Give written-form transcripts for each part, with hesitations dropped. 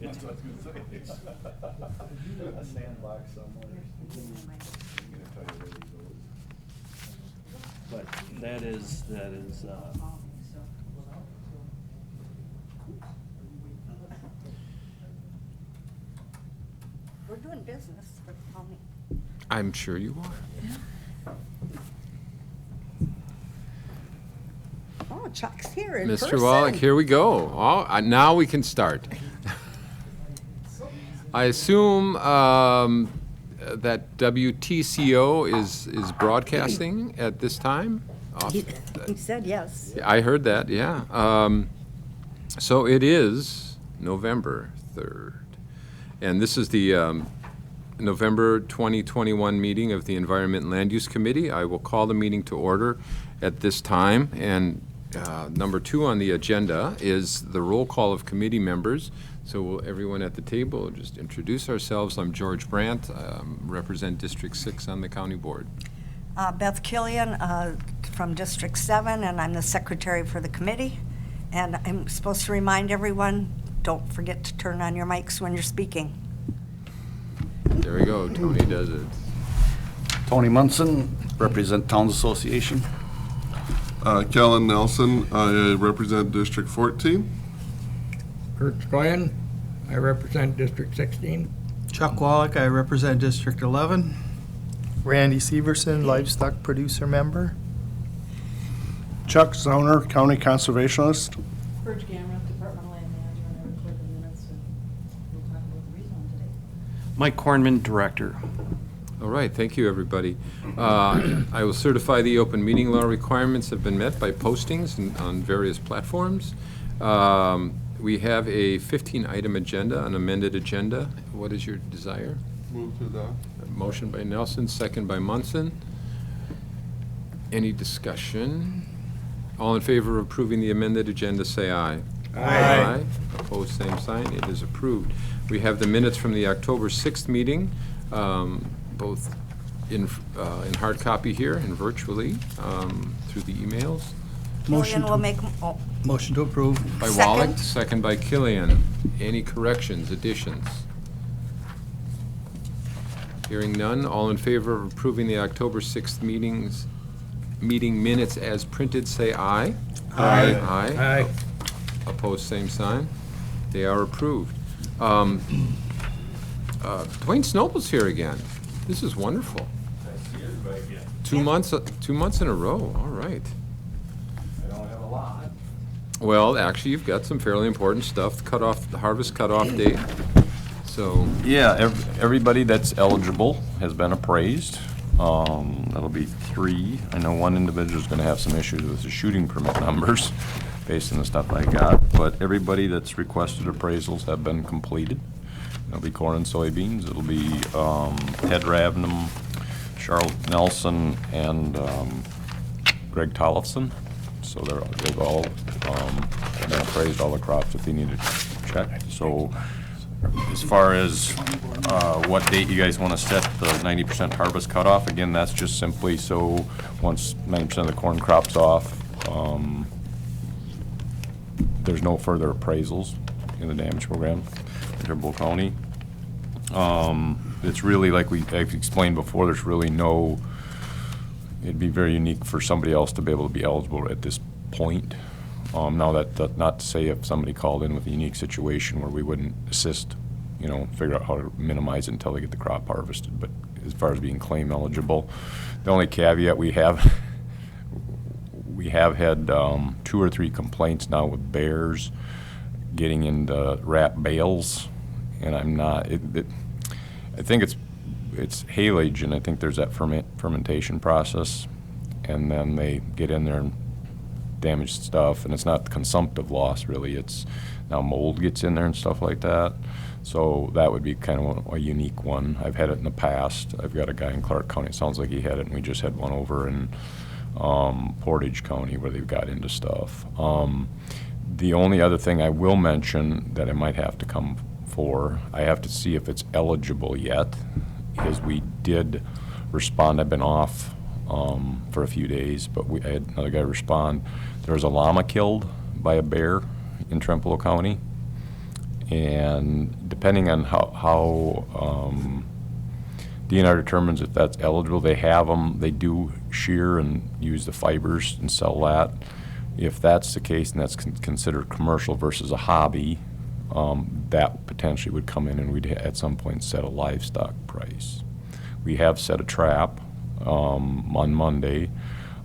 That's what I was gonna say. A sandbox somewhere. But that is, We're doing business for the county. I'm sure you are. Oh, Chuck's here in person. Mr. Wallach, here we go. Now we can start. I assume that WTCO is broadcasting at this time? He said yes. I heard that, yeah. So it is November 3rd. And this is the November 2021 meeting of the Environment and Land Use Committee. I will call the meeting to order at this time. And number 2 on the agenda is the roll call of committee members. So will everyone at the table just introduce ourselves. I'm George Brandt, represent District 6 on the county board. Beth Killian from District 7, and I'm the secretary for the committee. And I'm supposed to remind everyone, don't forget to turn on your mics when you're speaking. There we go, Tony does it. Tony Munson, represent Towns Association. Kellen Nelson, I represent District 14. Kurt Stoyan, I represent District 16. Chuck Wallach, I represent District 11. Randy Severson, livestock producer member. Chuck Zauner, County Conservationist. Burge Gamma, Department of Land Management, I record the minutes, and we'll talk about the rezone today. Mike Kornman, Director. All right, thank you, everybody. I will certify the open meeting law requirements have been met by postings on various platforms. We have a 15-item agenda, an amended agenda. What is your desire? Move to adopt. A motion by Nelson, second by Munson. Any discussion? All in favor of approving the amended agenda, say aye. Aye. Opposed, same sign. It is approved. We have the minutes from the October 6th meeting, both in hard copy here and virtually through the emails. Killian will make, oh, Motion to approve. By Second. Wallach, second by Killian. Any corrections, additions? Hearing none, all in favor of approving the October 6th meeting minutes as printed, say aye. Aye. Aye. Aye. Opposed, same sign. They are approved. Dwayne Snowball's here again. This is wonderful. Nice to see everybody again. 2 months in a row, all right. I don't have a lot. Well, actually, you've got some fairly important stuff, the harvest cutoff date, so. Yeah, everybody that's eligible has been appraised. That'll be 3. I know one individual's gonna have some issues with the shooting permit numbers based on the stuff I got, but everybody that's requested appraisals have been completed. It'll be corn and soybeans. It'll be Ted Ravnum, Charlotte Nelson, and Greg Tollefson. So they've all been appraised, all the crops that they need to check. So as far as what date you guys want to set the 90% harvest cutoff, again, that's just simply so once 90% of the corn crop's off, there's no further appraisals in the damage program in Trumbull County. It's really like I've explained before, there's really no, it'd be very unique for somebody else to be able to be eligible at this point. Now that not to say if somebody called in with a unique situation where we wouldn't assist, figure out how to minimize it until they get the crop harvested, but as far as being claim eligible, the only caveat we have had 2 or 3 complaints now with bears getting into wrap bales, and I'm not, I think it's haylage, and I think there's that fermentation process, and then they get in there and damage stuff, and it's not consumptive loss really, it's now mold gets in there and stuff like that. So that would be kind of a unique one. I've had it in the past. I've got a guy in Clark County, it sounds like he had it, and we just had one over in Portage County where they've got into stuff. The only other thing I will mention that I might have to come for, I have to see if it's eligible yet, is we did respond. I've been off for a few days, but I had another guy respond. There was a llama killed by a bear in Trempealeau County, And depending on how DNR determines if that's eligible, they have them, they do shear and use the fibers and sell that. If that's the case, and that's considered commercial versus a hobby, that potentially would come in, and we'd at some point set a livestock price. We have set a trap on Monday,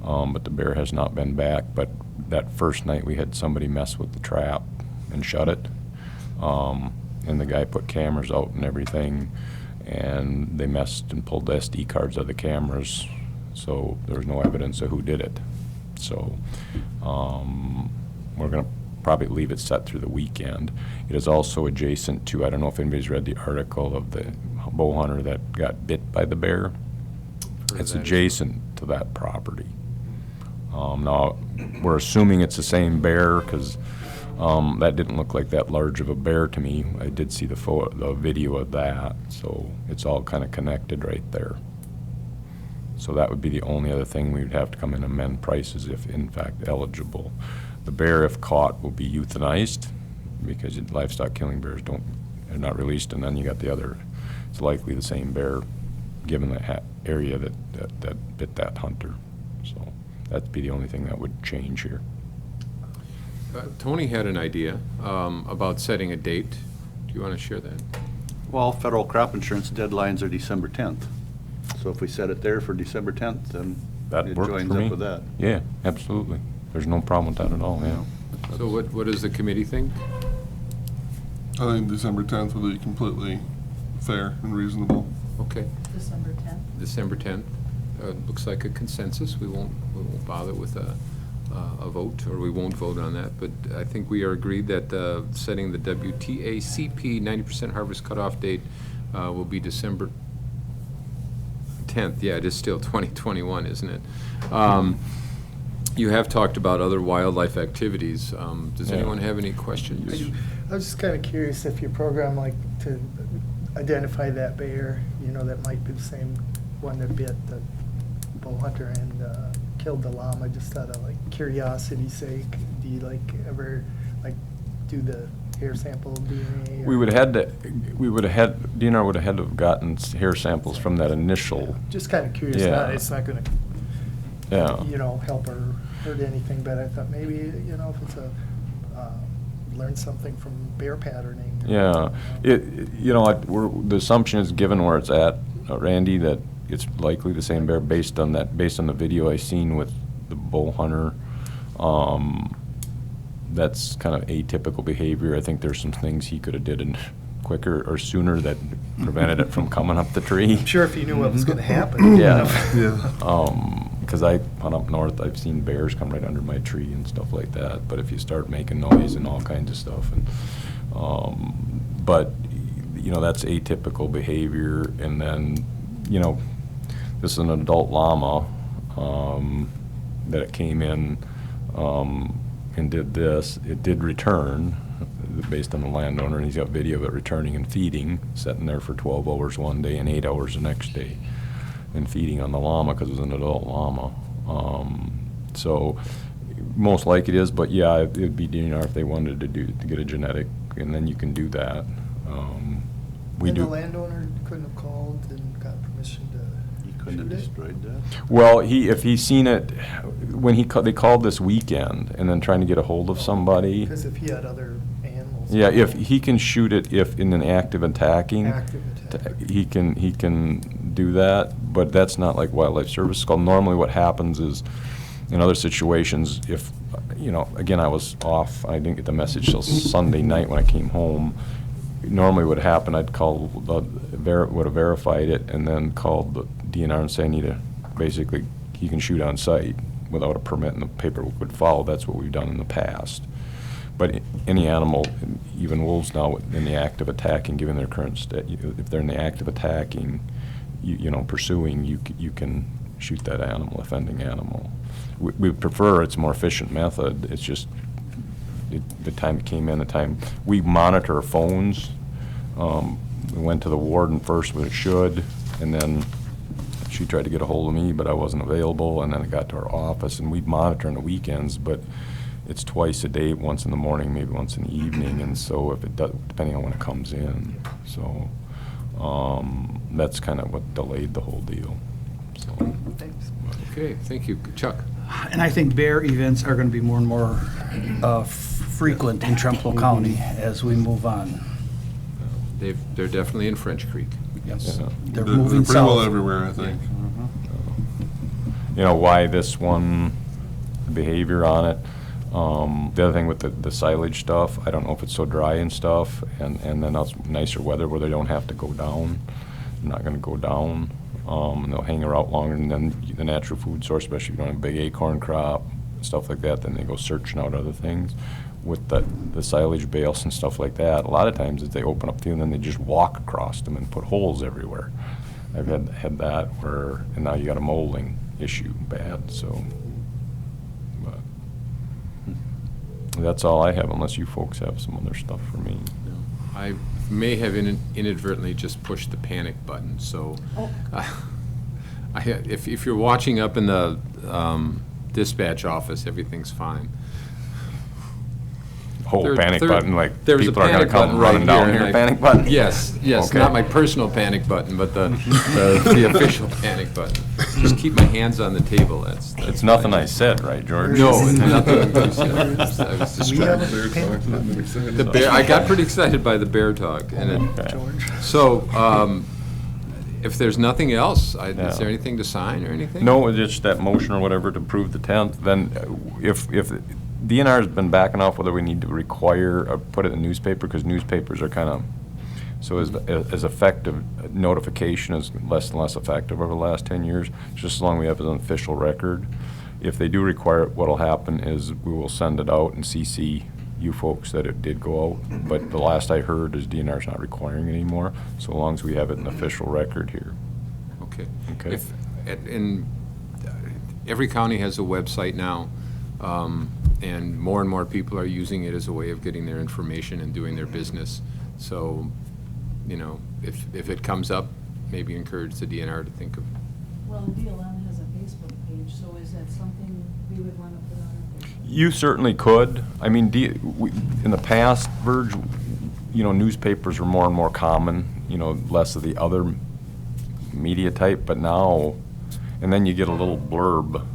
but the bear has not been back. But that first night we had somebody mess with the trap and shut it, and the guy put cameras out and everything, and they messed and pulled the SD cards out of the cameras, so there was no evidence of who did it. So we're going to probably leave it set through the weekend. It is also adjacent to, I don't know if anybody's read the article of the bow hunter that got bit by the bear. It's adjacent to that property. Now, we're assuming it's the same bear because that didn't look like that large of a bear to me. I did see the video of that, so it's all kind of connected right there. So that would be the only other thing we would have to come in and amend prices if in fact eligible. The bear, if caught, will be euthanized because livestock killing bears are not released, and then you got the other. It's likely the same bear, given the area that bit that hunter. So that'd be the only thing that would change here. Tony had an idea about setting a date. Do you want to share that? Well, federal crop insurance deadlines are December 10th. So if we set it there for December 10th, then That it works joins for me. up with that. Yeah, absolutely. There's no problem with that at all, yeah. So what does the committee think? I think December 10th would be completely fair and reasonable. Okay, December 10th. December 10th. Looks like a consensus. We won't bother with a vote, or we won't vote on that. But I think we are agreed that setting the WTACP 90% harvest cutoff date will be December 10th. Yeah, it is still 2021, isn't it? You have talked about other wildlife activities. Does anyone have any questions? I was just kind of curious if your program, like, to identify that bear, you know, that might be the same one that bit the bow hunter and killed the llama, just out of, like, curiosity's sake. Do you, like, ever, like, do the hair sample DNA? We would have DNR would have had to have gotten hair samples from that initial. Just kind of curious. Yeah. It's not going to, Yeah. you know, help or hurt anything, but I thought maybe, you know, if it's learn something from bear patterning. Yeah, the assumption is, given where it's at, Randy, that it's likely the same bear based on the video I seen with the bow hunter. That's kind of atypical behavior. I think there's some things he could have did quicker or sooner that prevented it from coming up the tree. I'm sure if you knew what was going to happen. Yeah. Yeah. Because I hunt up north, I've seen bears come right under my tree and stuff like that. But if you start making noise and all kinds of stuff, and but you know, that's atypical behavior. And then, you know, this is an adult llama that came in and did this. It did return based on the landowner, and he's got video of it returning and feeding, sitting there for 12 hours one day and 8 hours the next day, and feeding on the llama because it was an adult llama. So most likely it is, but yeah, it'd be DNR if they wanted to get a genetic, and then you can do that. And the landowner couldn't have called and got permission to You couldn't have shoot it? destroyed that? Well, if he's seen it, when they called this weekend, and then trying to get a hold of somebody. Because if he had other animals. Yeah, if he can shoot it, if in an active attacking. Active attack. He can do that, but that's not like wildlife service call. Normally what happens is, in other situations, if, you know, again, I was off, I didn't get the message till Sunday night when I came home. Normally what happened, I'd call, would have verified it, and then called the DNR and say, I need a, basically, he can shoot on site without a permit, and the paperwork would follow. That's what we've done in the past. But any animal, even wolves now, in the act of attacking, given their current state, if they're in the act of attacking, you know, pursuing, you can shoot that animal, offending animal. We prefer, it's a more efficient method. It's just the time it came in, the time we monitor our phones. We went to the warden first, but it should, and then she tried to get a hold of me, but I wasn't available, and then it got to our office, and we'd monitor on the weekends, but it's twice a day, once in the morning, maybe once in the evening, and so if it does, depending on when it comes in. So that's kind of what delayed the whole deal. So, Okay, thank you. Chuck? And I think bear events are going to be more and more frequent in Trempealeau County as we move on. They're definitely in French Creek. Yes, Yeah. they're They're moving pretty well south. everywhere, I think. you know, why this one, behavior on it. The other thing with the silage stuff, I don't know if it's so dry and stuff, and then it's nicer weather where they don't have to go down. They're not gonna go down, and they'll hang around longer, and then the natural food source, especially if you don't have a big acorn crop, stuff like that, then they go searching out other things. With the silage bales and stuff like that, a lot of times if they open up to them, then they just walk across them and put holes everywhere. I've had that where, and now you got a molding issue bad, so. But that's all I have, unless you folks have some other stuff for me. I may have inadvertently just pushed the panic button, so if you're watching up in the dispatch office, everything's fine. Whole panic button, like there was a people are gonna panic come button right running down here, here, and panic button? Yes, Okay. not my personal panic button, but the official panic button. Just keep my hands on the table, that's It's nothing I said, right, George? No, it's nothing you said. I was We have distracted. a panic button. The bear, I got pretty excited by the bear talk, and Okay. so, if there's nothing else, Yeah. is there anything to sign or anything? No, it's just that motion or whatever to approve the 10th, then if DNR's been backing off whether we need to require or put it in the newspaper, because newspapers are kind of, so as effective, notification is less and less effective over the last 10 years, just as long as we have it on official record. If they do require it, what'll happen is we will send it out and CC you folks that it did go out, but the last I heard is DNR's not requiring it anymore, so long as we have it in official record here. Okay. Okay. And every county has a website now, and more people are using it as a way of getting their information and doing their business. So, you know, if it comes up, maybe encourage the DNR to think of. Well, the BLM has a Facebook page, so is that something we would want to put on our Facebook? You certainly could. I mean, in the past, Verge, you know, newspapers were more and more common, you know, less of the other media type, but now, and then you get a little blurb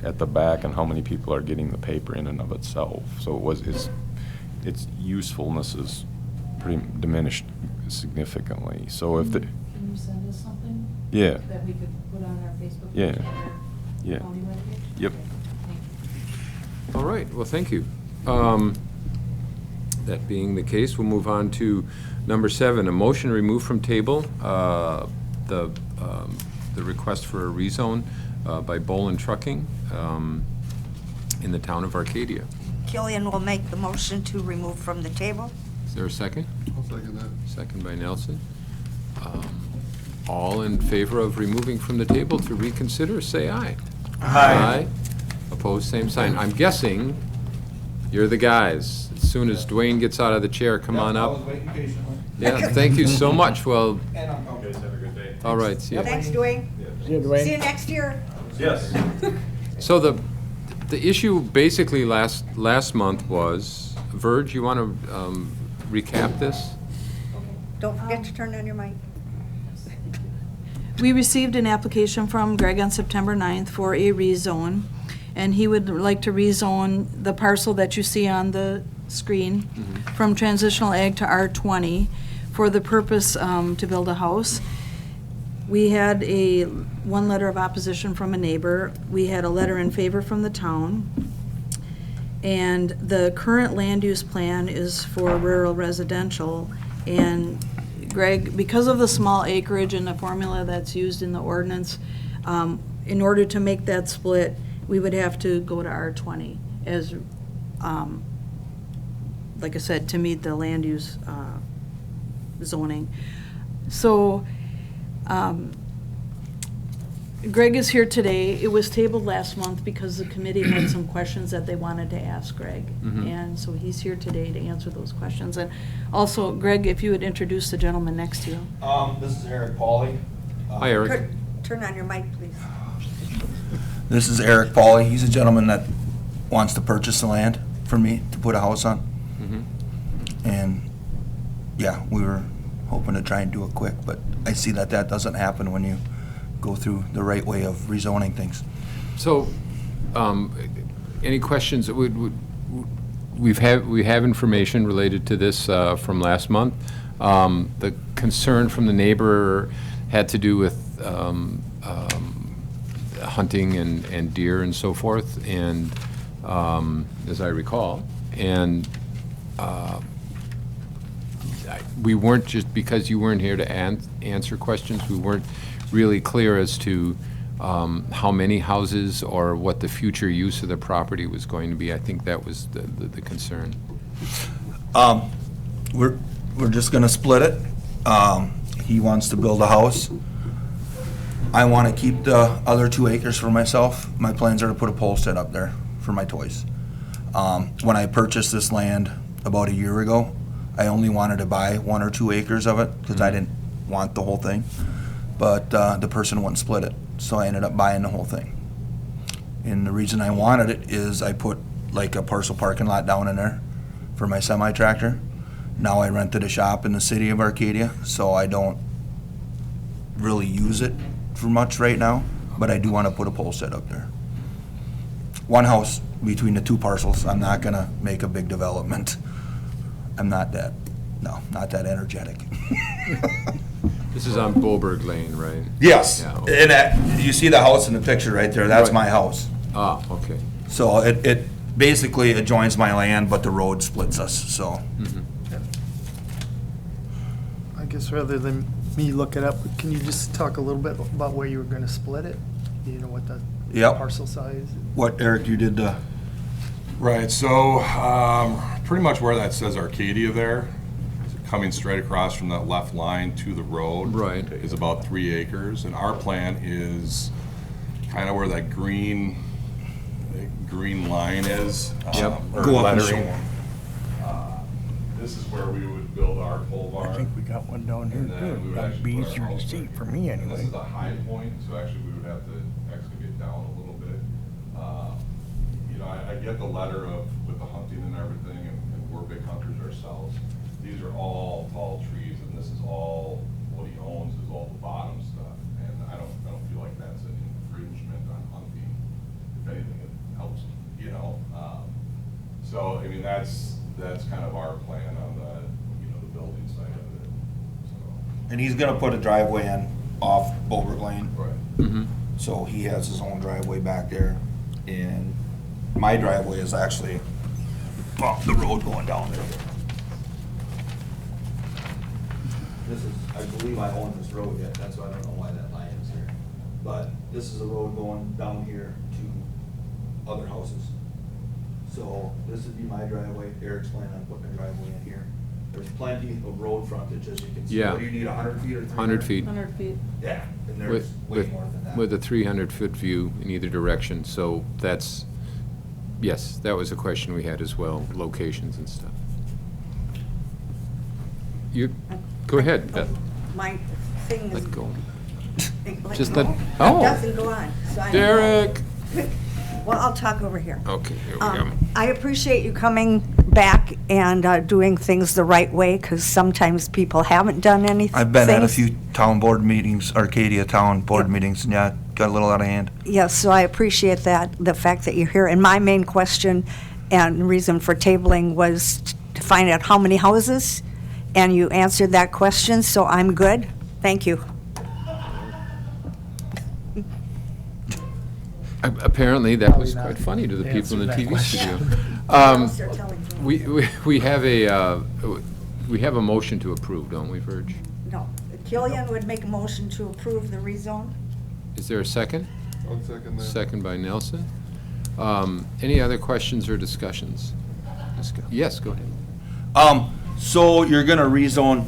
at the back on how many people are getting the paper in and of itself. So its usefulness is pretty diminished significantly. So if the, Can you send us something? Yeah. That we could put on our Facebook Yeah. page? on our Yeah. county webpage? Yep. Okay, thank you. All right, well, thank you. That being the case, we'll move on to number 7, a motion removed from table, the request for a rezone by Bolin Trucking in the town of Arcadia. Killian will make the motion to remove from the table. Is there a second? I'll second that. Second by Nelson. All in favor of removing from the table to reconsider, say aye. Aye. Opposed, same sign. I'm guessing you're the guys. As soon as Dwayne gets out of the chair, come on up. waiting patiently. Yeah, thank you so much. Well, And I'm have a good day. all right, see you. Thanks, Dwayne. See you, See Dwayne. you next year. Yes. So the issue basically last month was, Verge, you want to recap this? Don't forget to turn on your mic. We received an application from Greg on September 9th for a rezone, and he would like to rezone the parcel that you see on the screen from transitional ag to R20 for the purpose to build a house. We had one letter of opposition from a neighbor. We had a letter in favor from the town. And the current land use plan is for rural residential. And Greg, because of the small acreage and the formula that's used in the ordinance, in order to make that split, we would have to go to R20 as, like I said, to meet the land use zoning. So, Greg is here today. It was tabled last month because the committee had some questions that they wanted to ask Greg. And so he's here today to answer those questions. And also, Greg, if you would introduce the gentleman next to you. This is Eric Pauley. Hi, Eric. Turn on your mic, please. This is Eric Pauley. He's a gentleman that wants to purchase the land. for me to put a house on. Mhm. And, yeah, we were hoping to try and do it quick, but I see that that doesn't happen when you go through the right way of rezoning things. So, any questions? We have information related to this from last month. The concern from the neighbor had to do with hunting and deer and so forth, and as I recall, and we weren't, just because you weren't here to answer questions, we weren't really clear as to how many houses or what the future use of the property was going to be. I think that was the concern. We're just gonna split it. He wants to build a house. I wanna keep the other 2 acres for myself. My plans are to put a pole set up there for my toys. When I purchased this land about a year ago, I only wanted to buy 1 or 2 acres of it, because I didn't want the whole thing. But the person wouldn't split it, so I ended up buying the whole thing. And the reason I wanted it is I put like a parcel parking lot down in there for my semi-tractor. Now I rented a shop in the city of Arcadia, so I don't really use it for much right now, but I do want to put a pole set up there. 1 house between the 2 parcels. I'm not gonna make a big development. I'm not that energetic. This is on Boberg Lane, right? Yes, Yeah, okay. and you see the house in the picture right there, that's Right. my house. Ah, okay. So it basically adjoins my land, but the road splits us, so. Mhm. I guess rather than me look it up, can you just talk a little bit about where you were gonna split it? You know, what the Yep. parcel size? What, Eric, you did the, Right, so pretty much where that says Arcadia there, coming straight across from that left line to the road. Right. Is about 3 acres, and our plan is kind of where that green line is. Yep. Or Go up and lettering. show 'em. This is where we would build our pole barn. I think we got one down here And then we too. would That'd actually be put our easier to house see right for me And this anyway. is a high point, so actually we would have to excavate down a little bit. You know, I get the letter with the hunting and everything, and we're big hunters ourselves. These are all tall trees, and this is all, what he owns is all the bottom stuff. And I don't feel like that's an infringement on hunting. If anything, it helps, you know. So, I mean, that's kind of our plan on the building side of it, so. and he's gonna put a driveway in off Boberg Lane. Right. Mhm. So he has his own driveway back there, and my driveway is actually off the road going down there. This is, I believe I own this road yet, that's why I don't know why that line is here. But this is a road going down here to other houses. So this would be my driveway, Eric's planning on putting a driveway in here. There's plenty of road frontage, as you can see. Yeah. What do you need, 100 feet or 300? 100 feet. 100 feet. Yeah, and there's With, way with, more than that. with a 300-foot view in either direction, so that's, yes, that was a question we had as well, locations and stuff. You, go ahead, Beth. My thing is. Let go. Let Just go? let- It oh. doesn't go on. so I- Derek! Well, I'll talk over here. Okay, here we go. I appreciate you coming back and doing things the right way, because sometimes people haven't done anything. I've been at a few town board meetings, Arcadia town board meetings, and yeah, got a little out of hand. Yes, so I appreciate that, the fact that you're here. And my main question and reason for tabling was to find out how many houses, and you answered that question, so I'm good. Thank you. Apparently, that was Probably quite not funny to the people in the answer TV that studio. I'll start telling you. We have a motion to approve, don't we, Verge? No, Killian would make a motion to approve the rezone. Is there a second? One second there. Second by Nelson. Any other questions or discussions? Yes, go ahead. So you're gonna rezone,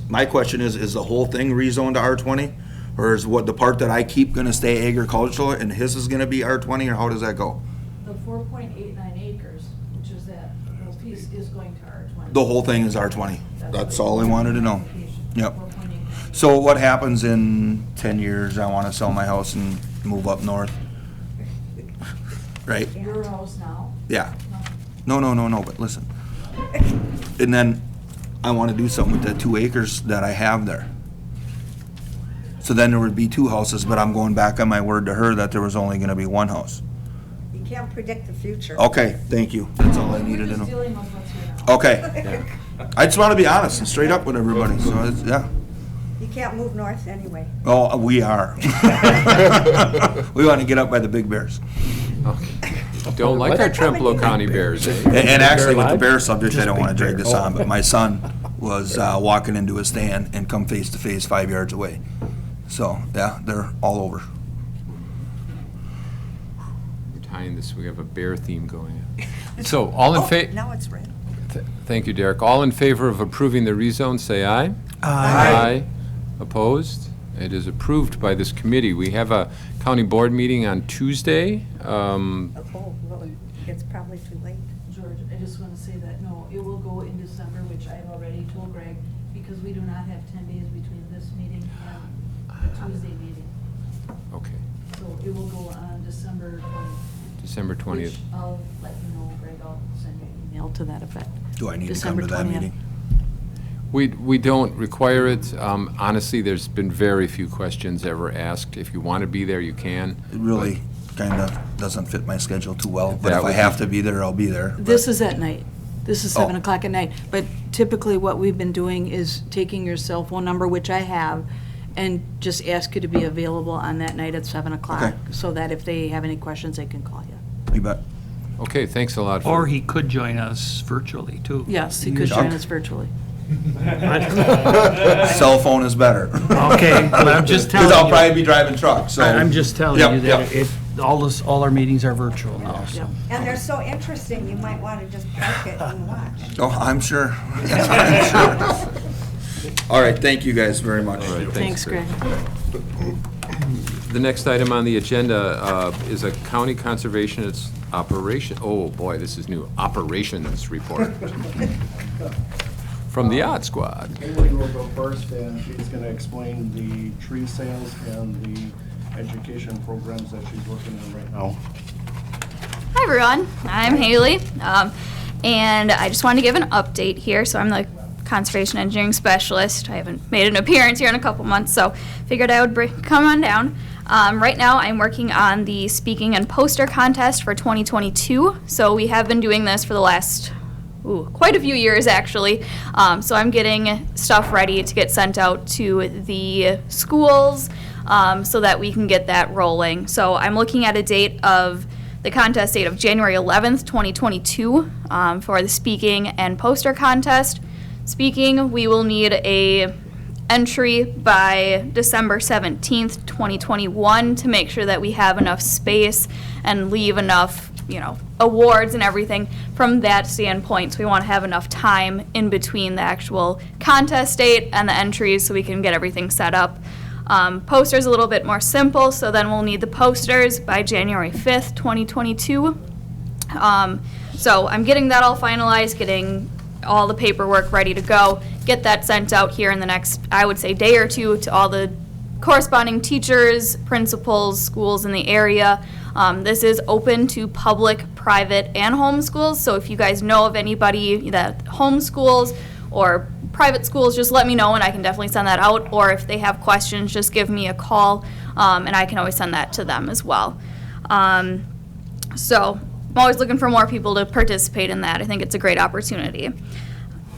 my question is the whole thing rezoned to R20? Or is what, the part that I keep gonna stay agricultural and his is gonna be R20, or how does that go? The 4.89 acres, which is that little piece, is going to R20. The whole thing is R20? That's all I wanted to know. Yep. 4.89. So what happens in 10 years, I wanna sell my house and move up north? Right? Your house now, Yeah. No, but listen. And then I want to do something with that 2 acres that I have there. So then there would be 2 houses, but I'm going back on my word to her that there was only going to be 1 house. You can't predict the future. Okay, thank you. That's all I needed to We're just know. dealing with what's here now. Okay. I just want to be honest and straight up with everybody, so it's, yeah. You can't move north anyway. Oh, we are. We want to get up by the big bears. Don't like our Trempealeau County Bears, eh? And actually, with the bear subject, I don't want to drag this on, but my son was walking into a stand and come face to face 5 yards away. So, yeah, they're all over. We're tying this, we have a bear theme going. So, all in favor? Now it's red. Thank you, Derek. All in favor of approving the rezone, say aye. Aye. Opposed? It is approved by this committee. We have a county board meeting on Tuesday. Oh, well, it's probably too late. George, I just want to say that, no, it will go in December, which I've already told Greg, because we do not have 10 days between this meeting and the Tuesday meeting. Okay, So it will go on December 20th. December 20th. Which I'll let you know, Greg, I'll send you an email to that effect. Do I need to come December to that 20th. meeting? We don't require it. Honestly, there's been very few questions ever asked. If you want to be there, you can. It really kind of doesn't fit my schedule too well, but That if I would have be- to be there, I'll be there. This is at night. This is 7 Oh. o'clock at night. But typically, what we've been doing is taking your cell phone number, which I have, and just ask you to be available on that night at 7 o'clock. Okay. So that if they have any questions, they can call you. You bet. Okay, thanks a lot. Or he could join us virtually, too. Yes, you could join us virtually. Cell phone is better. Okay, but I'm just telling Because I'll you. probably be driving truck, so. I'm just telling Yep, you that yep. all our meetings are virtual now, so. Yep. And they're so interesting, you might want to just park it and watch. Oh, I'm sure. I'm sure. All right, thank you guys very much. All right, Thanks, Greg. The next item on the agenda is a county conservationist operation, oh boy, this is new, operations report from the Odd Squad. Emily will go first, and she's going to explain the tree sales and the education programs that she's working on right now. Hi everyone, I'm Haley, and I just wanted to give an update here. So I'm the conservation engineering specialist. I haven't made an appearance here in a couple months, so figured I would come on down. Right now I'm working on the speaking and poster contest for 2022. So we have been doing this for the last quite a few years actually. So I'm getting stuff ready to get sent out to the schools so that we can get that rolling. So I'm looking at the contest date of January 11th, 2022 for the speaking and poster contest. Speaking, we will need a entry by December 17th, 2021 to make sure that we have enough space and leave enough, awards and everything from that standpoint. So we want to have enough time in between the actual contest date and the entries so we can get everything set up. Posters a little bit more simple, so then we'll need the posters by January 5th, 2022. So I'm getting that all finalized, getting all the paperwork ready to go, get that sent out here in the next, I would say, day or two to all the corresponding teachers, principals, schools in the area. This is open to public, private, and home schools, so if you guys know of anybody that homeschools or private schools, just let me know and I can definitely send that out, or if they have questions, just give me a call and I can always send that to them as well. So I'm always looking for more people to participate in that. I think it's a great opportunity.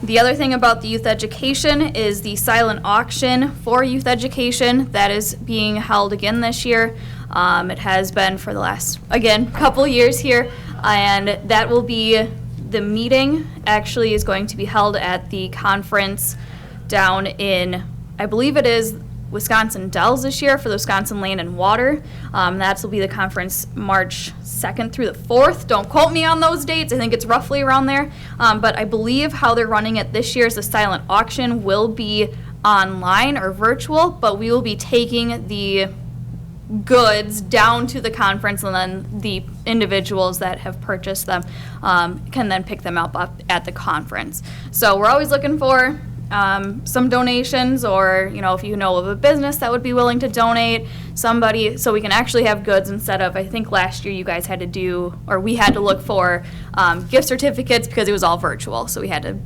The other thing about the youth education is the silent auction for youth education that is being held again this year. It has been for the last, again, couple years here, and that will be, the meeting actually is going to be held at the conference down in, I believe it is Wisconsin Dells this year for the Wisconsin Land and Water. That will be the conference March 2nd through the 4th. Don't quote me on those dates. I think it's roughly around there. But I believe how they're running it this year is the silent auction will be online or virtual, but we will be taking the goods down to the conference, and then the individuals that have purchased them can then pick them up at the conference. So we're always looking for some donations, or, you know, if you know of a business that would be willing to donate, somebody, so we can actually have goods instead of, I think last year you guys had to do, or we had to look for gift certificates because it was all virtual, so we had to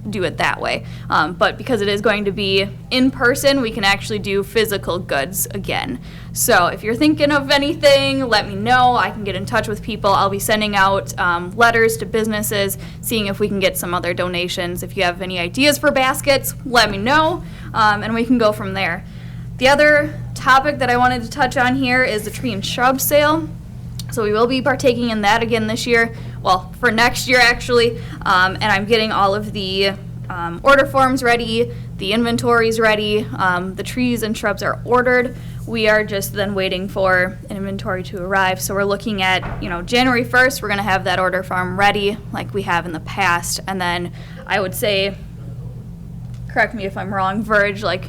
do it that way. But because it is going to be in person, we can actually do physical goods again. So if you're thinking of anything, let me know. I can get in touch with people. I'll be sending out letters to businesses, seeing if we can get some other donations. If you have any ideas for baskets, let me know, and we can go from there. The other topic that I wanted to touch on here is the tree and shrub sale. So we will be partaking in that again this year, well, for next year actually, and I'm getting all of the order forms ready, the inventories ready, the trees and shrubs are ordered. We are just then waiting for an inventory to arrive. So we're looking at, you know, January 1st, we're gonna have that order form ready like we have in the past. And then I would say, correct me if I'm wrong, Verge, like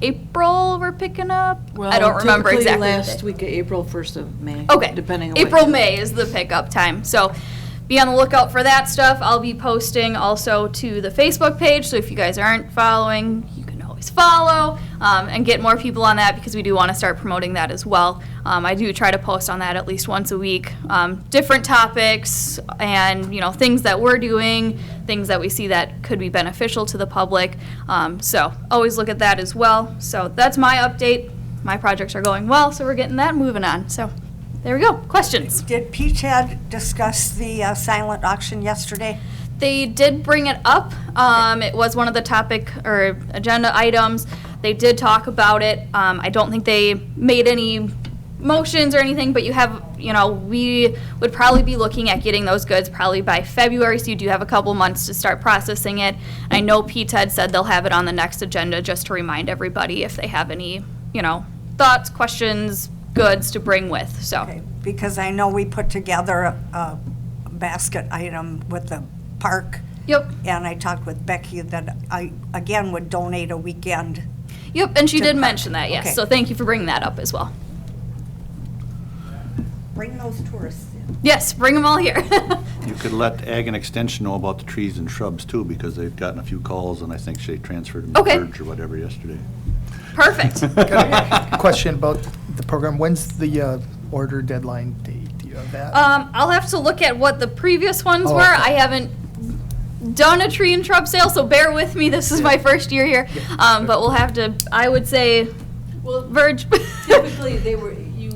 April we're picking up? I don't remember typically exactly. the last date. week of April, 1st of May. Okay. Depending on what April, you- May is the pickup time. So be on the lookout for that stuff. I'll be posting also to the Facebook page. So if you guys aren't following, you can always follow and get more people on that, because we do want to start promoting that as well. I do try to post on that at least once a week. Different topics and, you know, things that we're doing, things that we see that could be beneficial to the public. So always look at that as well. So that's my update. My projects are going well, so we're getting that moving on. So there we go. Questions? Did PTAD discuss the silent auction yesterday? They did bring it up. It was one of the topic or agenda items. They did talk about it. I don't think they made any motions or anything, but you have, you know, we would probably be looking at getting those goods probably by February, so you do have a couple months to start processing it. I know PTAD said they'll have it on the next agenda just to remind everybody if they have any, you know, thoughts, questions, goods to bring with, so. Okay, because I know we put together a basket item with the park. Yep. And I talked with Becky that I, again, would donate a weekend. Yep, and she to did the mention park. that, yes, Okay. so thank you for bringing that up as well. Bring those tourists in. Yes, bring them all here. You could let Ag and Extension know about the trees and shrubs too, because they've gotten a few calls, and I think they transferred them to Okay. Verge or whatever yesterday. Perfect. Question about the program. When's the order deadline date? Do you have that? I'll have to look at what the previous ones Oh, were. okay. I haven't done a tree and shrub sale, so bear with me. This is my first year here. But we'll have to, I would say, Well, Verge. typically, you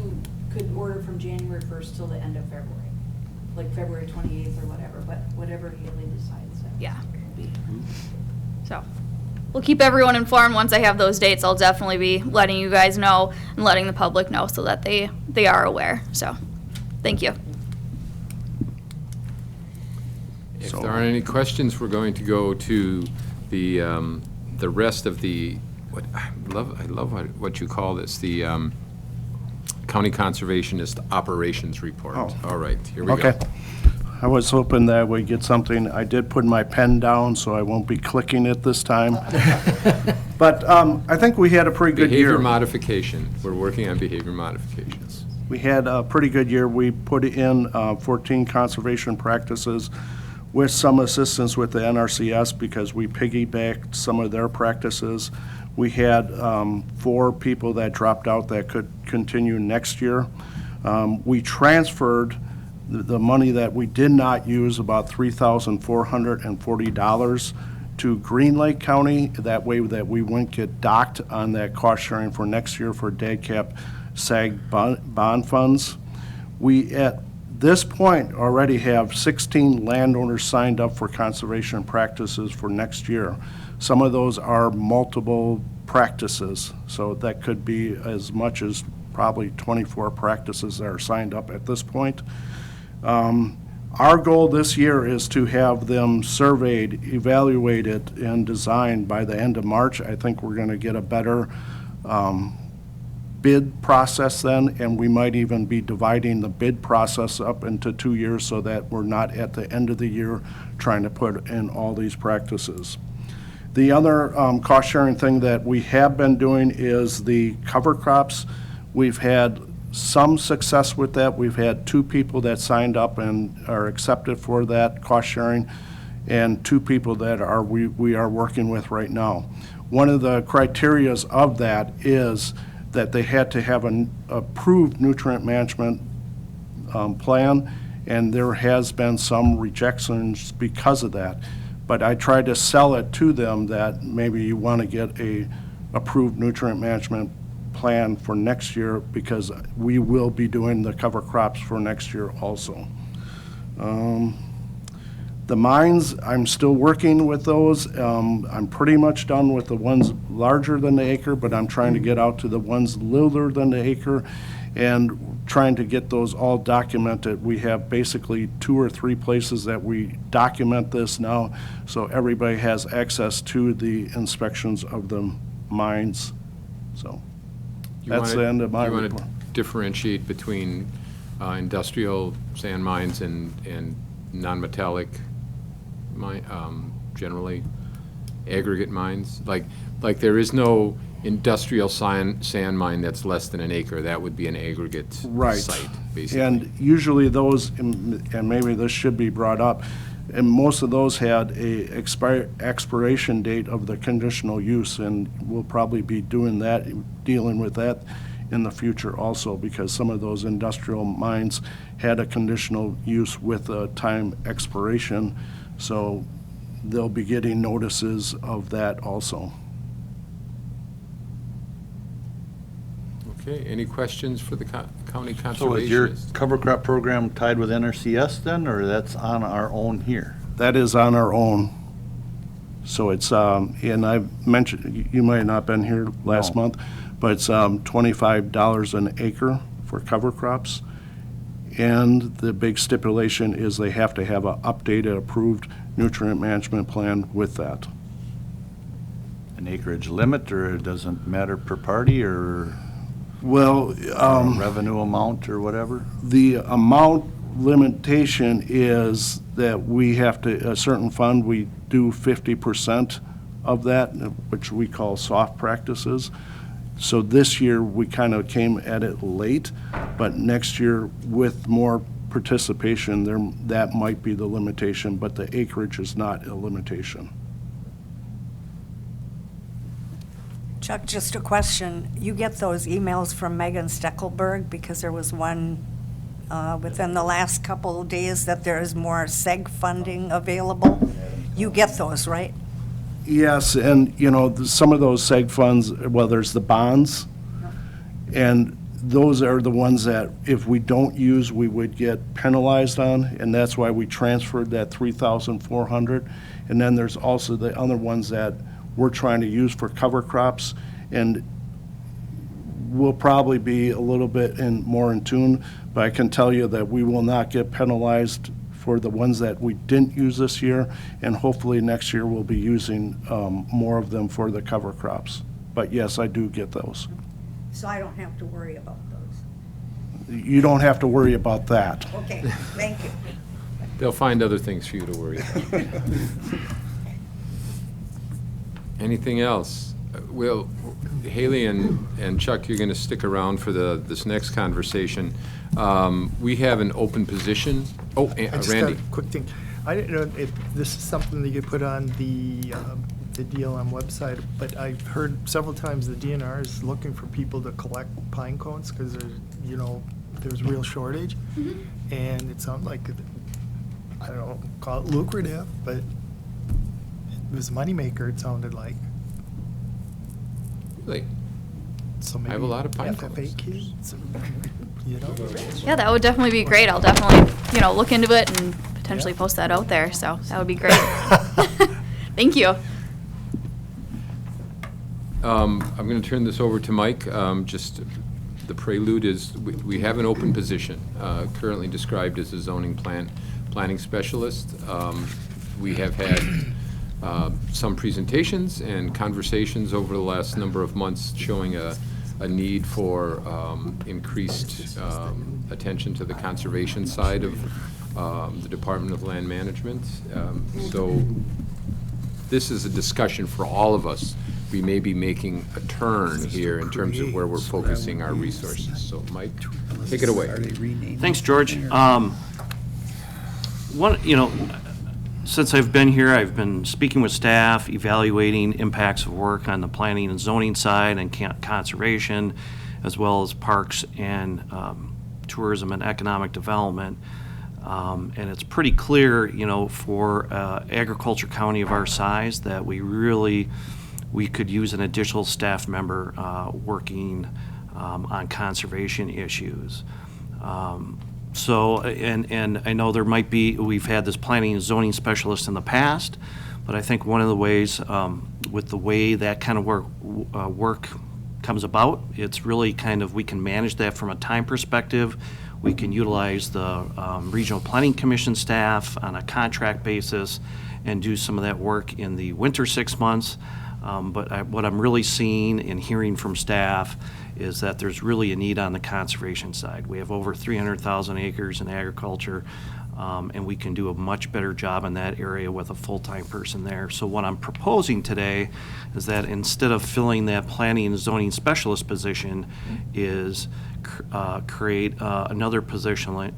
could order from January 1st till the end of February, like February 28th or whatever, but whatever Haley decides. Yeah. So, we'll keep everyone informed. Once I have those dates, I'll definitely be letting you guys know and letting the public know so that they are aware. So, thank you. If there aren't any questions, we're going to go to the rest of the, I love what you call this, the County Conservationist Operations Report. Oh. All right, here we go. Okay. I was hoping that we'd get something. I did put my pen down, so I won't be clicking it this time. But I think we had a pretty good year. Behavior modification. We're working on behavior modifications. We had a pretty good year. We put in 14 conservation practices with some assistance with the NRCS because we piggybacked some of their practices. We had 4 people that dropped out that could continue next year. We transferred the money that we did not use, about $3,440, to Green Lake County. That way that we wouldn't get docked on that cost sharing for next year for DAGCAP SAG bond funds. We, at this point, already have 16 landowners signed up for conservation practices for next year. Some of those are multiple practices, so that could be as much as probably 24 practices that are signed up at this point. Our goal this year is to have them surveyed, evaluated, and designed by the end of March. I think we're going to get a better bid process then, and we might even be dividing the bid process up into 2 years so that we're not at the end of the year trying to put in all these practices. The other cost-sharing thing that we have been doing is the cover crops. We've had some success with that. We've had 2 people that signed up and are accepted for that cost sharing. and 2 people that we are working with right now. One of the criterias of that is that they had to have an approved nutrient management plan, and there has been some rejections because of that. But I tried to sell it to them that maybe you want to get a approved nutrient management plan for next year, because we will be doing the cover crops for next year also. The mines, I'm still working with those. I'm pretty much done with the ones larger than the acre, but I'm trying to get out to the ones littler than the acre and trying to get those all documented. We have basically 2 or 3 places that we document this now, so everybody has access to the inspections of the mines. So that's the end of my report. You want to differentiate between industrial sand mines and non-metallic generally aggregate mines? Like there is no industrial sand mine that's less than an acre. That would be an aggregate site, basically. And usually those, and maybe this should be brought up, and most of those had a expiration date of the conditional use, and we'll probably be dealing with that in the future also, because some of those industrial mines had a conditional use with a time expiration, so they'll be getting notices of that also. Okay, any questions for the county conservationist? So is your cover crop program tied with NRCS then, or that's on our own here? That is on our own. So it's, and I mentioned, you might have not been here last month, but it's $25 an acre for cover crops. And the big stipulation is they have to have an updated, approved nutrient management plan with that. An acreage limit, or it doesn't matter per party, or well, revenue amount or whatever? The amount limitation is that we have to, a certain fund, we do 50% of that, which we call soft practices. So this year, we kind of came at it late, but next year, with more participation, that might be the limitation, but the acreage is not a limitation. Chuck, just a question. You get those emails from Megan Steckelberg, because there was one within the last couple of days that there is more SEG funding available. You get those, right? Yes, and, some of those SEG funds, well, there's the bonds, and those are the ones that if we don't use, we would get penalized on, and that's why we transferred that $3,400. And then there's also the other ones that we're trying to use for cover crops, and we'll probably be a little bit more in tune, but I can tell you that we will not get penalized for the ones that we didn't use this year, and hopefully next year we'll be using more of them for the cover crops. But yes, I do get those. So I don't have to worry about those? You don't have to worry about that. Okay, thank you. They'll find other things for you to worry about. Anything else? Well, Haley and Chuck, you're going to stick around for this next conversation. We have an open position. Oh, I just Randy. got a quick thing. I didn't know if this is something that you put on the DLM website, but I've heard several times the DNR is looking for people to collect pine cones because there's real shortage. Mm-hmm. And it sounded like, I don't know, call it lucrative, but it was a moneymaker, it sounded like. Really? So maybe I have a lot of pine FFA cones. kids, Yeah, that would definitely be great. I'll definitely, look into it and potentially post that out there. So that would be great. Thank you. I'm going to turn this over to Mike. Just the prelude is we have an open position, currently described as a zoning planning specialist. We have had some presentations and conversations over the last number of months showing a need for increased attention to the conservation side of the Department of Land Management. So this is a discussion for all of us. We may be making a turn here in terms of where we're focusing our resources. So Mike, take it away. Thanks, George. Since I've been here, I've been speaking with staff, evaluating impacts of work on the planning and zoning side and conservation, as well as parks and tourism and economic development. And it's pretty clear, for agriculture county of our size that we could use an additional staff member working on conservation issues. And I know we've had this planning and zoning specialist in the past, but I think one of the ways, with the way that kind of work comes about, it's really we can manage that from a time perspective. We can utilize the Regional Planning Commission staff on a contract basis and do some of that work in the winter 6 months. But what I'm really seeing and hearing from staff is that there's really a need on the conservation side. We have over 300,000 acres in agriculture, and we can do a much better job in that area with a full-time person there. So what I'm proposing today is that instead of filling that planning and zoning specialist position, is create another position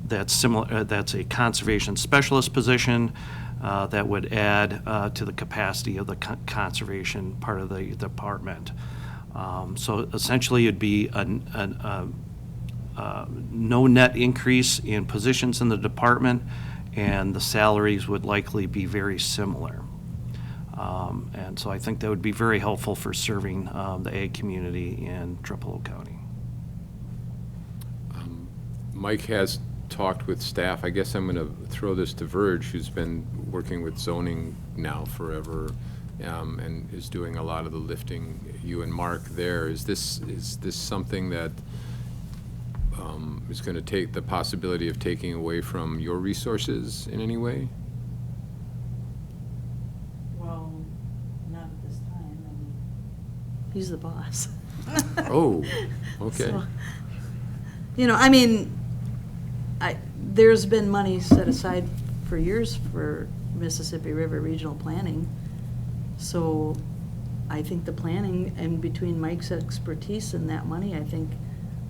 that's similar. That's a conservation specialist position. That would add to the capacity of the conservation part of the department. So essentially, it'd be no net increase in positions in the department, and the salaries would likely be very similar. And so I think that would be very helpful for serving the ag community in Trempealeau County. Mike has talked with staff. I guess I'm going to throw this to Verge, who's been working with zoning now forever, and is doing a lot of the lifting. You and Mark there. Is this something that is going to take the possibility of taking away from your resources in any way? Well, not at this time. I mean, he's the boss. Oh, okay. So, there's been money set aside for years for Mississippi River Regional Planning. So I think the planning, and between Mike's expertise and that money, I think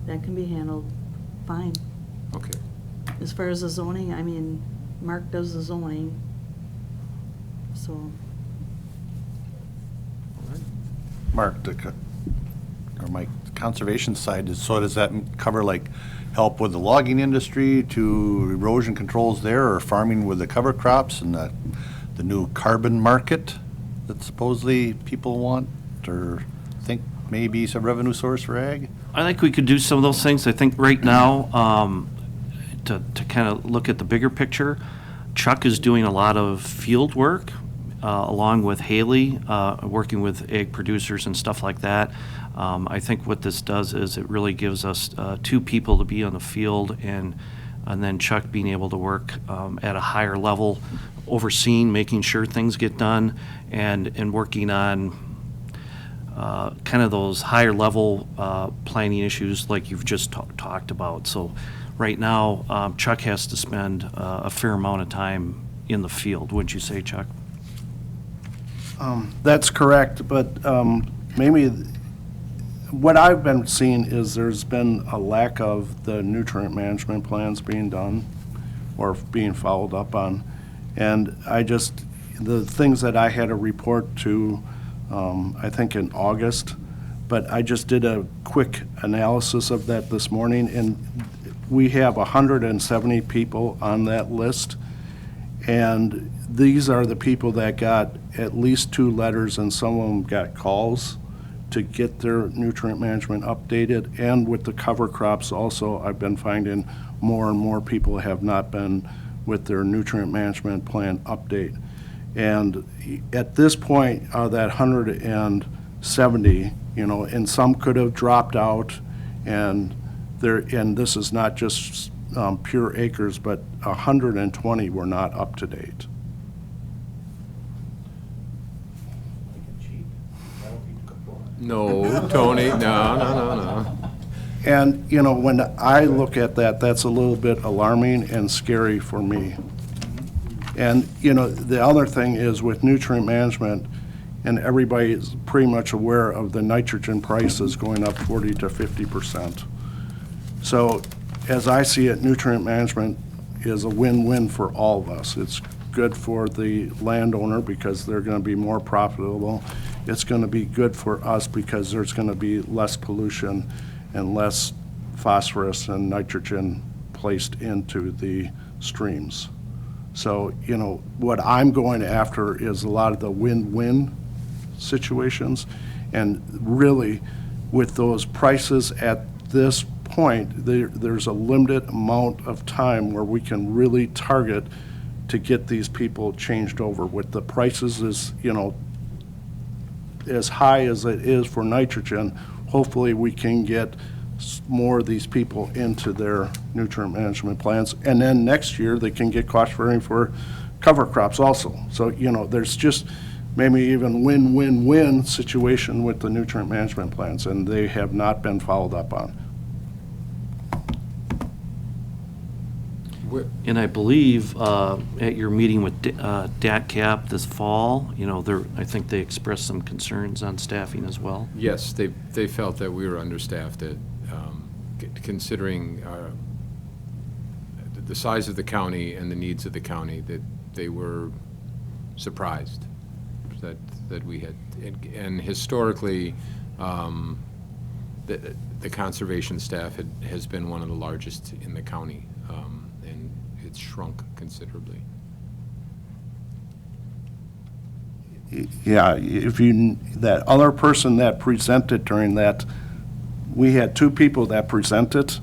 that can be handled fine. Okay. As far as the zoning, Mark does the zoning, so. Mark, Mike, the conservation side, so does that cover help with the logging industry to erosion controls there, or farming with the cover crops and the new carbon market that supposedly people want or think may be some revenue source for ag? I think we could do some of those things. I think right now, to kind of look at the bigger picture, Chuck is doing a lot of field work along with Haley, working with ag producers and stuff like that. I think what this does is it really gives us two people to be on the field, and then Chuck being able to work at a higher level, overseeing, making sure things get done, and working on kind of those higher level planning issues like you've just talked about. So right now, Chuck has to spend a fair amount of time in the field, wouldn't you say, Chuck? That's correct, but maybe what I've been seeing is there's been a lack of the nutrient management plans being done or being followed up on. And the things that I had to report to, I think in August, but I just did a quick analysis of that this morning, and we have 170 people on that list. And these are the people that got at least 2 letters, and some of them got calls to get their nutrient management updated. And with the cover crops also, I've been finding more and more people have not been with their nutrient management plan update. And at this point, that 170, and some could have dropped out, and this is not just pure acres, but 120 were not up to date. No, Tony, no. And, when I look at that, that's a little bit alarming and scary for me. And, the other thing is with nutrient management, and everybody is pretty much aware of the nitrogen prices going up 40 to 50%. So as I see it, nutrient management is a win-win for all of us. It's good for the landowner because they're going to be more profitable. It's going to be good for us because there's going to be less pollution and less phosphorus and nitrogen placed into the streams. So, you know, what I'm going after is a lot of the win-win situations. And really, with those prices at this point, there's a limited amount of time where we can really target to get these people changed over. With the prices is, you know, as high as it is for nitrogen, hopefully we can get more of these people into their nutrient management plans. And then next year, they can get cost sharing for cover crops also. So, you know, there's just maybe even win-win-win situation with the nutrient management plans, and they have not been followed up on. And I believe at your meeting with DATCAP this fall, you know, I think they expressed some concerns on staffing as well. Yes, they felt that we were understaffed, that considering the size of the county and the needs of the county, that they were surprised that we had, and historically, the conservation staff has been one of the largest in the county, and it's shrunk considerably. Yeah, that other person that presented during that, we had two people that presented,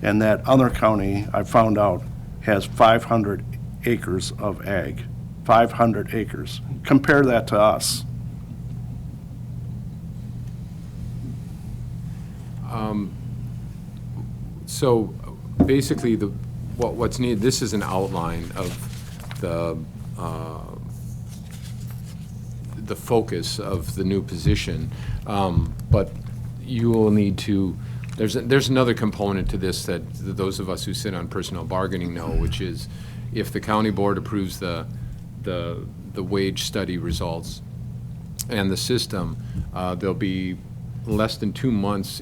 and that other county, I found out, has 500 acres of ag. 500 acres. Compare that to us. So basically, what's needed, this is an outline of the focus of the new position, but you will need to, there's another component to this that those of us who sit on personnel bargaining know, which is if the county board approves the wage study results and the system, there'll be less than 2 months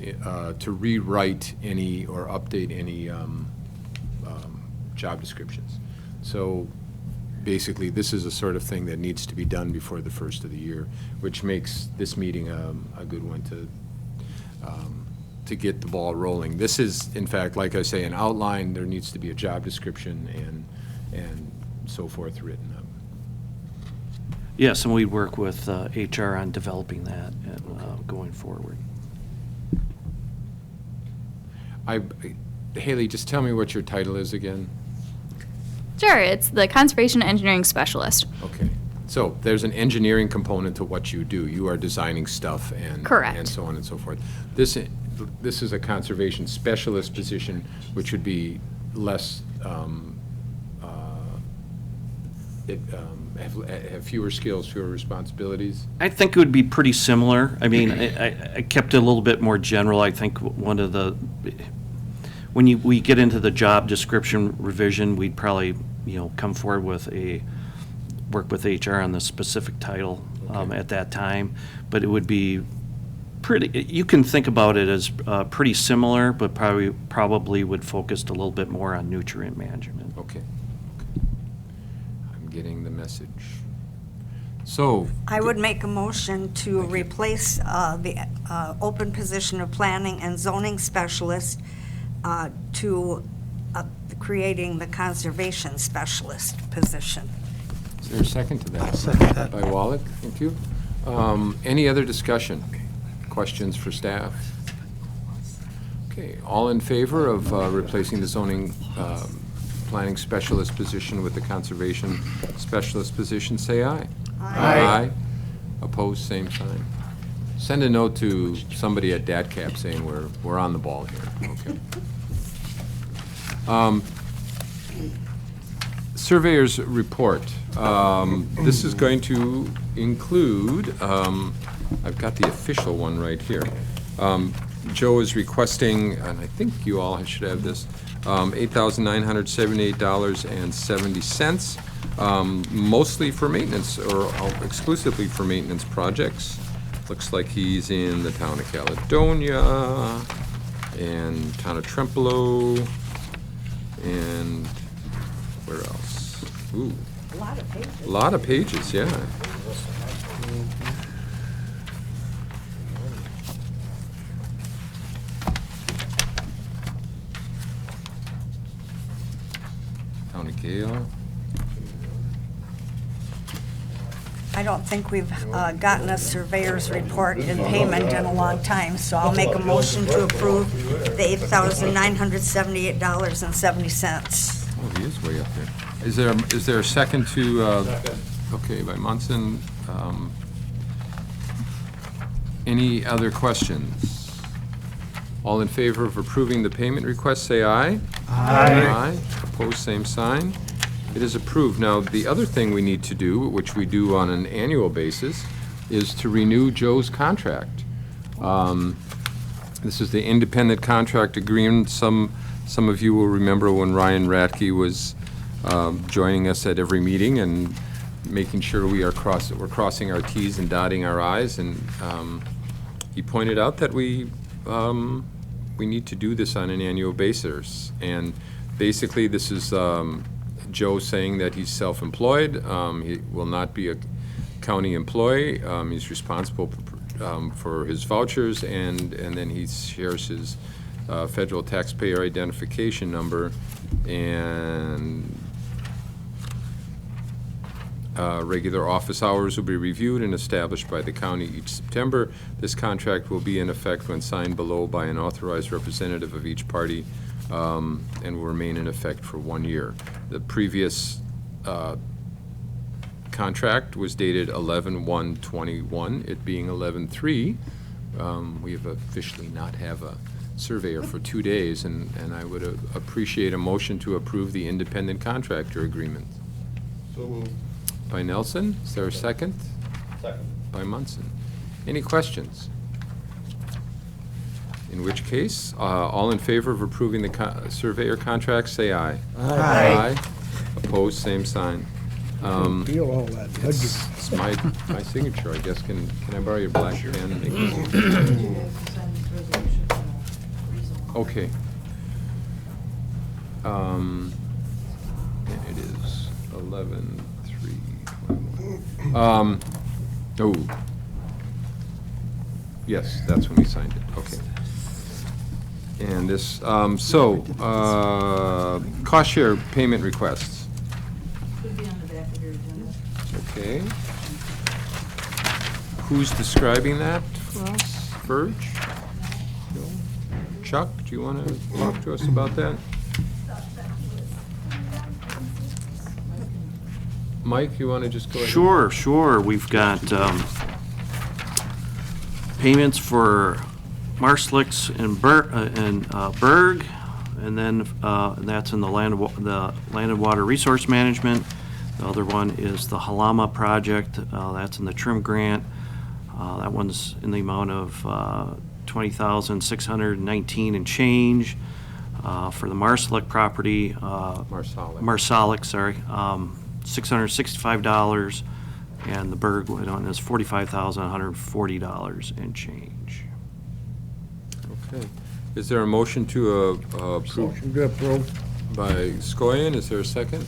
to rewrite any or update any job descriptions. So basically, this is a sort of thing that needs to be done before the first of the year, which makes this meeting a good one to get the ball rolling. This is, in fact, like I say, an outline. There needs to be a job description and so forth written up. Yes, and we work with HR on developing that and going forward. Haley, just tell me what your title is again. Sure, it's the Conservation Engineering Specialist. Okay. So there's an engineering component to what you do. You are designing stuff and Correct. And so on and so forth. This is a conservation specialist position, which would be less have fewer skills, fewer responsibilities. I think it would be pretty similar. I mean, I kept it a little bit more general. I think one of the, when we get into the job description revision, we'd probably, you know, come forward with work with HR on the specific title at that time. But it would be pretty, you can think about it as pretty similar, but probably would focus a little bit more on nutrient management. Okay. I'm getting the message. So. I would make a motion to replace the open position of planning and zoning specialist to creating the conservation specialist position. Is there a second to that? Second that. By Wallach, thank you. Any other discussion? Questions for staff? Okay, all in favor of replacing the zoning planning specialist position with the conservation specialist position, say aye. Aye. Opposed, same sign. Send a note to somebody at DATCAP saying we're on the ball here, okay? Surveyor's report. This is going to include, I've got the official one right here. Joe is requesting, and I think you all should have this, $8,978.70, mostly for maintenance or exclusively for maintenance projects. Looks like he's in the town of Caledonia and town of Trempealeau and Where else? Ooh, A lot of pages. a lot of pages, yeah. County Gale. I don't think we've gotten a surveyor's report in payment in a long time, so I'll make a motion to approve the $8,978.70. Oh, he is way up there. Is there a second to, okay, by Munson. Any other questions? All in favor of approving the payment request, say aye. Aye. Opposed, same sign. It is approved. Now, the other thing we need to do, which we do on an annual basis, is to renew Joe's contract. This is the independent contract agreement. Some of you will remember when Ryan Ratke was joining us at every meeting and making sure we're crossing our Ts and dotting our Is. And he pointed out that we need to do this on an annual basis. And basically, this is Joe saying that he's self-employed. He will not be a county employee. He's responsible for his vouchers, and then he shares his federal taxpayer identification number, and regular office hours will be reviewed and established by the county each September. This contract will be in effect when signed below by an authorized representative of each party, and will remain in effect for 1 year. The previous contract was dated 11/1/21, it being 11/3. We have officially not have a surveyor for 2 days, and I would appreciate a motion to approve the independent contractor agreement. So moved. By Nelson, is there a second? Second. By Munson. Any questions? In which case, all in favor of approving the surveyor contract, say aye. Aye. Opposed, same sign. Feel all that. It's my signature, I guess. Can I borrow your black pen? and make this? You have to sign this resolution for rezone. Okay. And it is 11/3/21. Oh. Yes, that's when we signed it, okay. And this, cost share payment requests. Should be on the back of your agenda. Okay. Who's describing that for us? Verge? No? Chuck, do you want to talk to us about that? Mike, you want to just go ahead? Sure. We've got payments for Marslicks and Berg, and then that's in the Land and Water Resource Management. The other one is the Halama project. That's in the Trim grant. That one's in the amount of $20,619 and change. For the Marslick property, Marsalic, sorry, $665, and the Berg one is $45,140 and change. Okay. Is there a motion to approve? Motion to approve. By Skoyan, is there a second?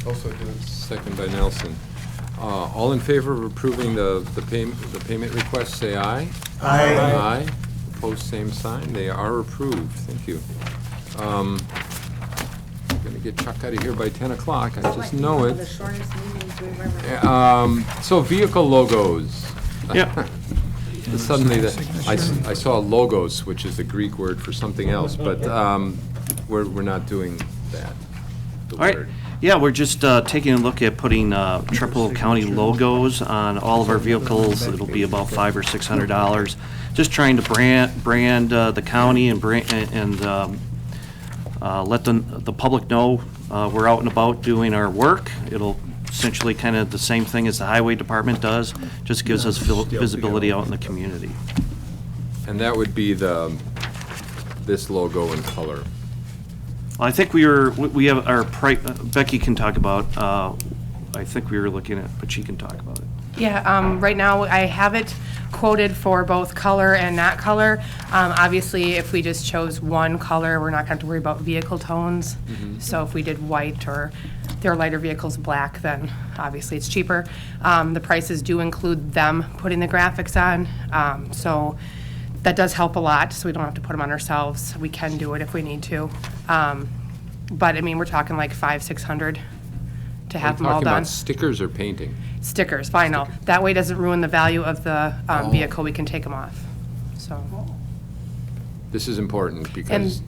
Also good. Second by Nelson. All in favor of approving the payment request, say aye. Aye. Aye. Opposed, same sign. They are approved. Thank you. I'm gonna get Chuck out of here by 10 o'clock. I just know The it. shortest meetings we've ever had. So vehicle logos. Yeah. Suddenly, I saw logos, which is the Greek word for something else, but we're not doing that. The All right. word. Yeah, we're just taking a look at putting Trempealeau County logos on all of our vehicles. It'll be about $500 or $600. Just trying to brand the county and let the public know we're out and about doing our work. It'll essentially kind of the same thing as the highway department does, just gives us visibility out in the community. And that would be this logo in color. I think we have our, Becky can talk about, I think we were looking at, but she can talk about it. Yeah, right now I have it quoted for both color and not color. Obviously, if we just chose one color, we're not going to have to worry about vehicle tones. So if we did white or their lighter vehicle's black, then obviously it's cheaper. The prices do include them putting the graphics on, so that does help a lot, so we don't have to put them on ourselves. We can do it if we need to. But, I mean, we're talking like $500-600 to have them all Talking done. about stickers or painting? Stickers, vinyl. That way it doesn't ruin the value of the vehicle, we can take them off, so. This is important because,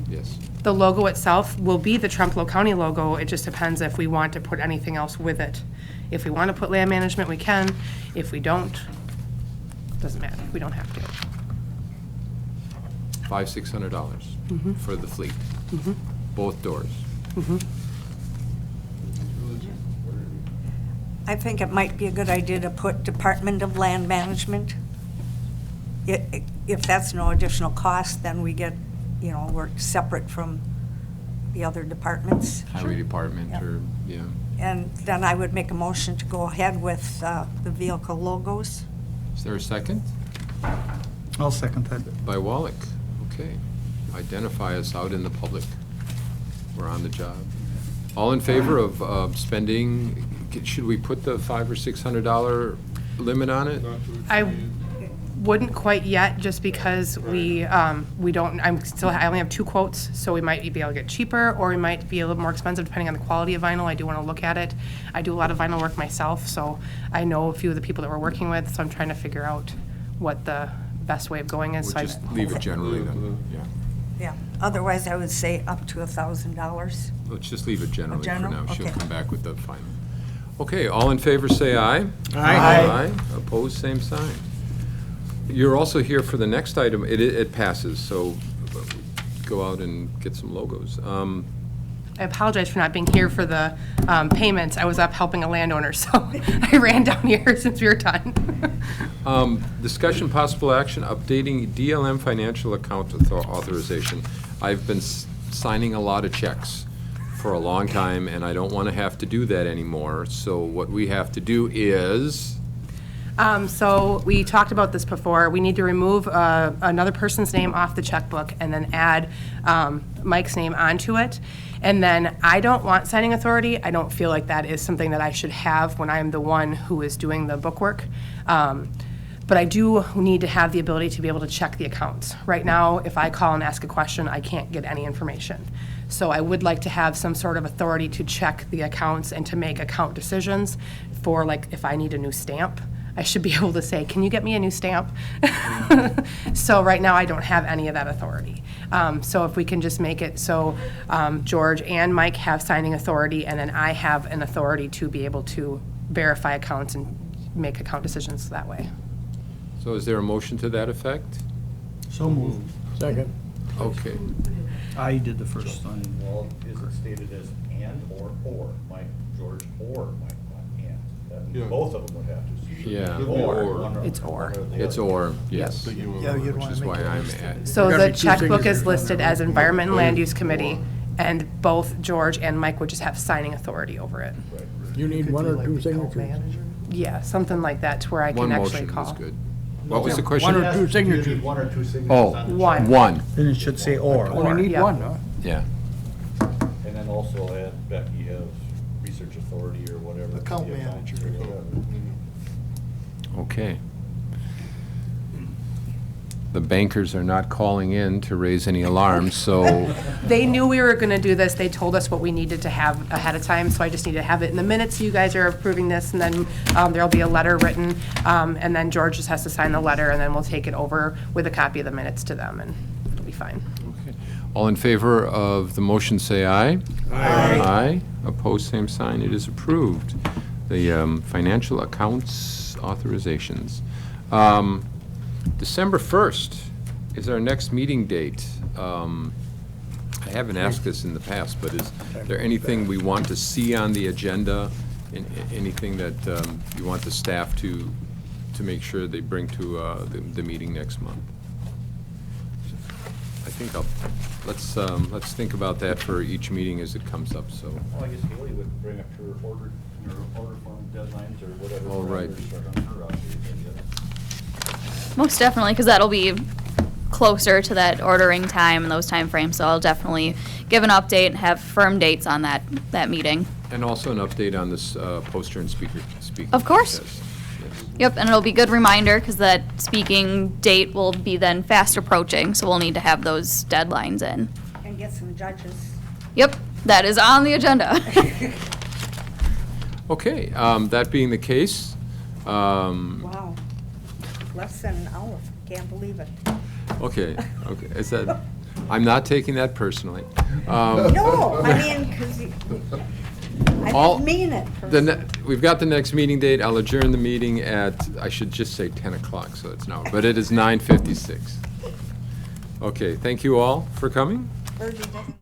yes. The logo itself will be the Trempealeau County logo. It just depends if we want to put anything else with it. If we want to put land management, we can. If we don't, doesn't matter. We don't have to. $500-600 for the fleet, both doors. I think it might be a good idea to put Department of Land Management. If that's no additional cost, then we get, you know, we're separate from the other departments. Highway Department Yeah. or, yeah. And then I would make a motion to go ahead with the vehicle logos. Is there a second? I'll second that. By Wallach. Okay. Identify us out in the public. We're on the job. All in favor of spending, should we put the $500 or $600 limit on it? I wouldn't quite yet, just because we don't, I only have 2 quotes, so we might be able to get cheaper, or we might be a little more expensive depending on the quality of vinyl. I do want to look at it. I do a lot of vinyl work myself, so I know a few of the people that we're working with, so I'm trying to figure out what the best way of going is. We'll So just leave it generally then, yeah. Yeah, otherwise I would say up to $1,000. Let's just leave it generally for General? now. She'll Okay. come back with the final. Okay, all in favor, say aye. Aye. Opposed, same sign. You're also here for the next item. It passes, so go out and get some logos. I apologize for not being here for the payments. I was up helping a landowner, so I ran down here since we were done. Discussion possible action, updating DLM financial account authorization. I've been signing a lot of checks for a long time, and I don't want to have to do that anymore. So what we have to do is, So we talked about this before. We need to remove another person's name off the checkbook and then add Mike's name onto it. And then I don't want signing authority. I don't feel like that is something that I should have when I'm the one who is doing the bookwork. But I do need to have the ability to be able to check the accounts. Right now, if I call and ask a question, I can't get any information. So I would like to have some sort of authority to check the accounts and to make account decisions for, like, if I need a new stamp, I should be able to say, can you get me a new stamp? So right now, I don't have any of that authority. So if we can just make it so George and Mike have signing authority, and then I have an authority to be able to verify accounts and make account decisions that way. so is there a motion to that effect? So moved. Second. Okay. I did the first one. Well, is it stated as and or, Mike, George, or Mike, not and? That means both of them would have to. Yeah. Or. It's or. It's or, yes. Yeah, you'd Which wanna is make why it I'm listed. at. So There gotta the be two checkbook is signatures on listed there. as Environment and Land Use Committee, and both George and Mike would just have signing authority over it. You need Could one do or like two the account signatures. manager. Yeah, something like that, to where I One can actually motion call. was good. What was the question? One or two signatures. You need one or two signatures Oh, on the One. check. one, Then it should say or. Only need Yeah. one, huh? yeah. And then also add Becky have research authority or whatever. Account the manager. or whatever. Okay. The bankers are not calling in to raise any alarms, so, They knew we were gonna do this, they told us what we needed to have ahead of time, so I just need to have it in the minutes, you guys are approving this, and then there'll be a letter written, and then George just has to sign the letter, and then we'll take it over with a copy of the minutes to them, and it'll be fine. all in favor of the motion, say aye. Aye. Aye. Opposed, same sign. It is approved. The financial accounts authorizations. December 1st is our next meeting date. I haven't asked this in the past, but is there anything we want to see on the agenda? Anything that you want the staff to make sure they bring to the meeting next month? I think let's think about that for each meeting as it comes up, so. Well, I guess Haley would bring up her order form deadlines or whatever. All right. parameters are on her out there, I guess. Most definitely, because that'll be closer to that ordering time and those time frames. So I'll definitely give an update and have firm dates on that meeting. And also an update on this poster and speaker. Of course. contest. Yes. Yep, and it'll be a good reminder because that speaking date will be then fast approaching, so we'll need to have those deadlines in. And get some judges. Yep, that is on the agenda. Okay, that being the case, Wow. Less than an hour. Can't believe it. okay, is that, I'm not taking that personally. No, I mean, because I All- didn't mean it. We've got the next meeting date. I'll adjourn the meeting at, I should just say 10 o'clock, so it's now, but it is 9:56. Okay, thank you all for coming. Virgie doesn't-